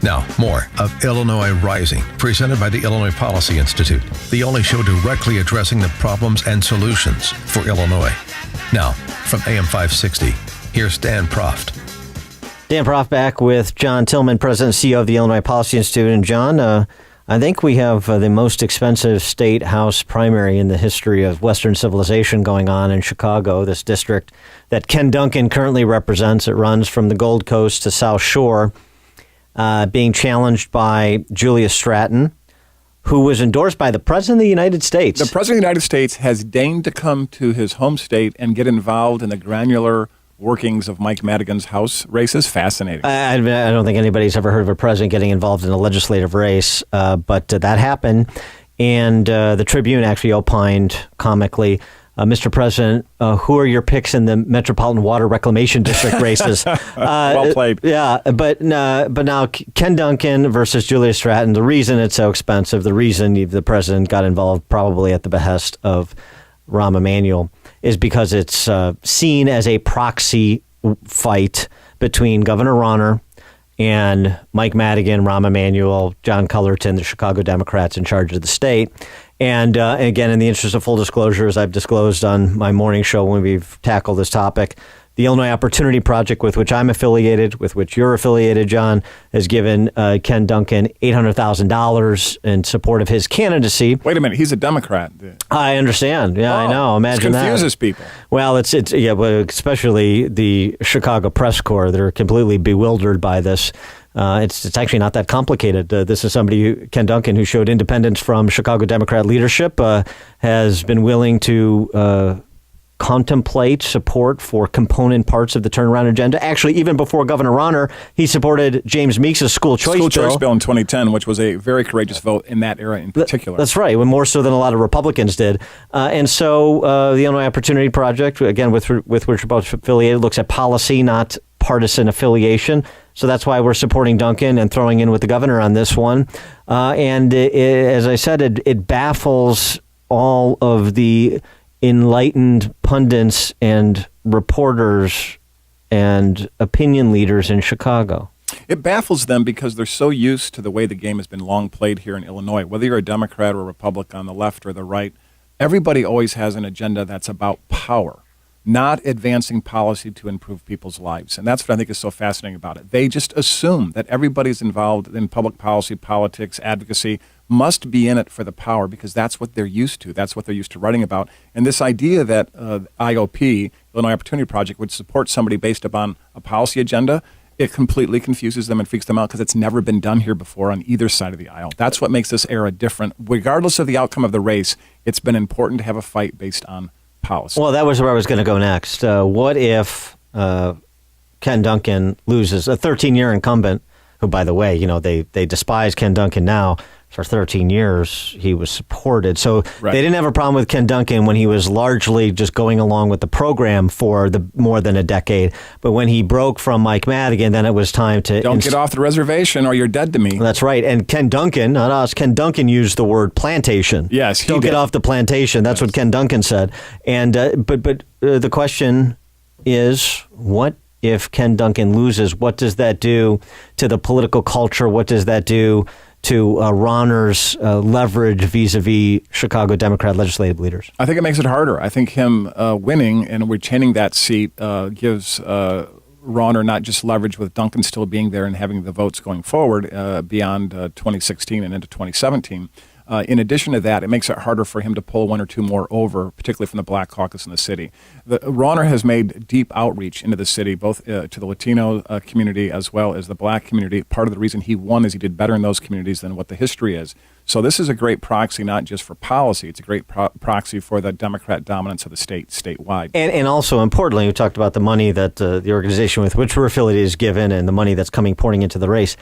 Now, more of Illinois Rising, presented by the Illinois Policy Institute, the only show directly addressing the problems and solutions for Illinois. Now, from AM 560, here's Dan Proft. Dan Proft back with John Tillman, President and CEO of the Illinois Policy Institute. And John, I think we have the most expensive state house primary in the history of Western civilization going on in Chicago, this district that Ken Duncan currently represents. It runs from the Gold Coast to South Shore, being challenged by Julia Stratton, who was endorsed by the President of the United States. The President of the United States has deigned to come to his home state and get involved in the granular workings of Mike Madigan's House races. Fascinating. I don't think anybody's ever heard of a president getting involved in a legislative race, but that happened. And the Tribune actually opined comically, Mr. President, who are your picks in the Metropolitan Water Reclamation District races? Well played. Yeah, but now Ken Duncan versus Julia Stratton, the reason it's so expensive, the reason the president got involved probably at the behest of Rahm Emanuel is because it's seen as a proxy fight between Governor Rauner and Mike Madigan, Rahm Emanuel, John Cullerton, the Chicago Democrats in charge of the state. And again, in the interest of full disclosure, as I've disclosed on my morning show when we've tackled this topic, the Illinois Opportunity Project, with which I'm affiliated, with which you're affiliated, John, has given Ken Duncan $800,000 in support of his candidacy. Wait a minute, he's a Democrat. I understand. Yeah, I know. Imagine that. It confuses people. Well, it's especially the Chicago press corps that are completely bewildered by this. It's actually not that complicated. This is somebody, Ken Duncan, who showed independence from Chicago Democrat leadership, has been willing to contemplate support for component parts of the turnaround agenda. Actually, even before Governor Rauner, he supported James Meeks' school choice bill in 2010, which was a very courageous vote in that era in particular. That's right, more so than a lot of Republicans did. And so the Illinois Opportunity Project, again, with which we're both affiliated, looks at policy, not partisan affiliation. So that's why we're supporting Duncan and throwing in with the governor on this one. And as I said, it baffles all of the enlightened pundits and reporters and opinion leaders in Chicago. It baffles them because they're so used to the way the game has been long played here in Illinois. Whether you're a Democrat or a Republican on the left or the right, everybody always has an agenda that's about power, not advancing policy to improve people's lives. And that's what I think is so fascinating about it. They just assume that everybody's involved in public policy, politics, advocacy, must be in it for the power because that's what they're used to. That's what they're used to writing about. And this idea that IOP, Illinois Opportunity Project, would support somebody based upon a policy agenda, it completely confuses them and freaks them out because it's never been done here before on either side of the aisle. That's what makes this era different. Regardless of the outcome of the race, it's been important to have a fight based on policy. Well, that was where I was going to go next. What if Ken Duncan loses, a 13-year incumbent, who, by the way, they despise Ken Duncan now. For 13 years, he was supported. So They didn't have a problem with Ken Duncan when he was largely just going along with the program for more than a decade. But when he broke from Mike Madigan, then it was time to... Don't get off the reservation or you're dead to me. That's right. And Ken Duncan, not us, Ken Duncan used the word plantation. Yes, he Don't did. get off the plantation. That's what Ken Duncan said. And but the question is, what if Ken Duncan loses? What does that do to the political culture? What does that do to Rauner's leverage vis-a-vis Chicago Democrat legislative leaders? I think it makes it harder. I think him winning and retaining that seat gives Rauner not just leverage with Duncan still being there and having the votes going forward beyond 2016 and into 2017. In addition to that, it makes it harder for him to pull one or two more over, particularly from the Black Caucus in the city. Rauner has made deep outreach into the city, both to the Latino community as well as the Black community. Part of the reason he won is he did better in those communities than what the history is. So this is a great proxy, not just for policy. It's a great proxy for the Democrat dominance of the state, statewide. And also, importantly, we talked about the money that the organization with which we're affiliated is given and the money that's pouring into the race.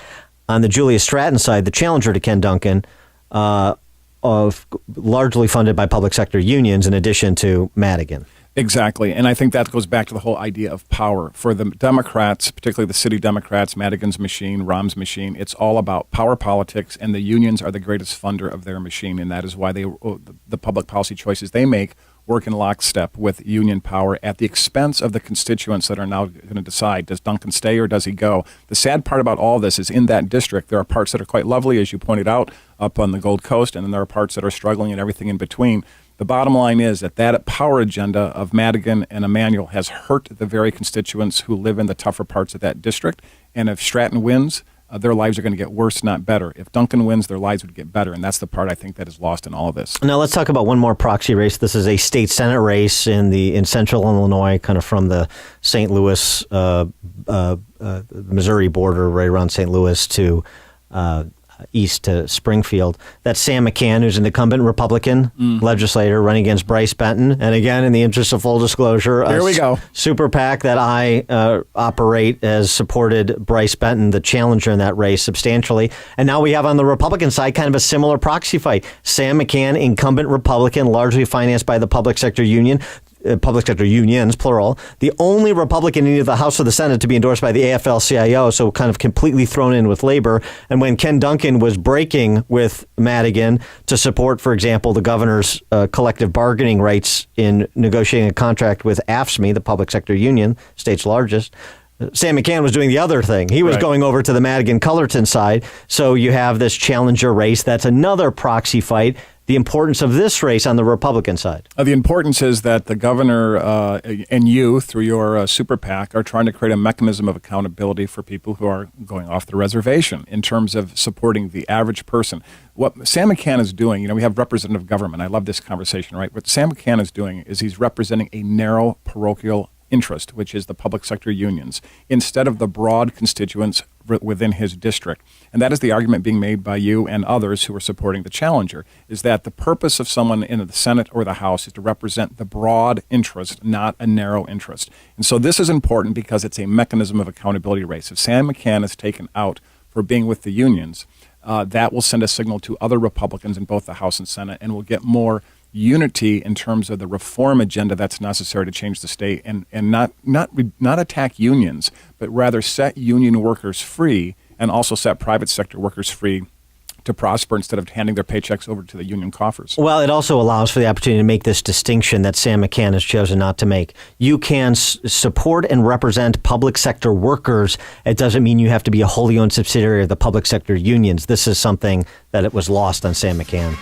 On the Julia Stratton side, the challenger to Ken Duncan, of largely funded by public sector unions in addition to Madigan. Exactly. And I think that goes back to the whole idea of power. For the Democrats, particularly the city Democrats, Madigan's machine, Rahm's machine, it's all about power politics, and the unions are the greatest funder of their machine, and that is why the public policy choices they make work in lockstep with union power at the expense of the constituents that are now going to decide, does Duncan stay or does he go? The sad part about all this is in that district, there are parts that are quite lovely, as you pointed out, up on the Gold Coast, and then there are parts that are struggling and everything in between. The bottom line is that power agenda of Madigan and Emanuel has hurt the very constituents who live in the tougher parts of that district. And if Stratton wins, their lives are going to get worse, not better. If Duncan wins, their lives would get better. And that's the part I think that is lost in all of this. Now let's talk about one more proxy race. This is a state Senate race in central Illinois, kind of from the St. Louis, Missouri border, right around St. Louis to east to Springfield. That's Sam McCann, who's an incumbent Republican legislator running against Bryce Benton. And again, in the interest of full disclosure, here we go. Super PAC that I operate has supported Bryce Benton, the challenger in that race, substantially. And now we have on the Republican side kind of a similar proxy fight. Sam McCann, incumbent Republican, largely financed by the public sector union. Public sector unions, plural, the only Republican in either the House or the Senate to be endorsed by the AFL-CIO, so kind of completely thrown in with labor. And when Ken Duncan was breaking with Madigan to support, for example, the governor's collective bargaining rights in negotiating a contract with AFSCME, the public sector union, state's largest, Sam McCann was doing the other thing. He was going over to the Madigan-Cullerton side. So you have this challenger race. That's another proxy fight. The importance of this race on the Republican side? The importance is that the governor and you, through your super PAC, are trying to create a mechanism of accountability for people who are going off the reservation in terms of supporting the average person. What Sam McCann is doing, we have representative government. I love this conversation, right? What Sam McCann is doing is he's representing a narrow parochial interest, which is the public sector unions, instead of the broad constituents within his district. And that is the argument being made by you and others who are supporting the challenger, is that the purpose of someone in the Senate or the House is to represent the broad interest, not a narrow interest. And so this is important because it's a mechanism of accountability race. If Sam McCann is taken out for being with the unions, that will send a signal to other Republicans in both the House and Senate, and will get more unity in terms of the reform agenda that's necessary to change the state, and not attack unions, but rather set union workers free and also set private sector workers free to prosper instead of handing their paychecks over to the union coffers. Well, it also allows for the opportunity to make this distinction that Sam McCann has chosen not to make. You can support and represent public sector workers. It doesn't mean you have to be a wholly owned subsidiary of the public sector unions. This is something that it was lost on Sam McCann.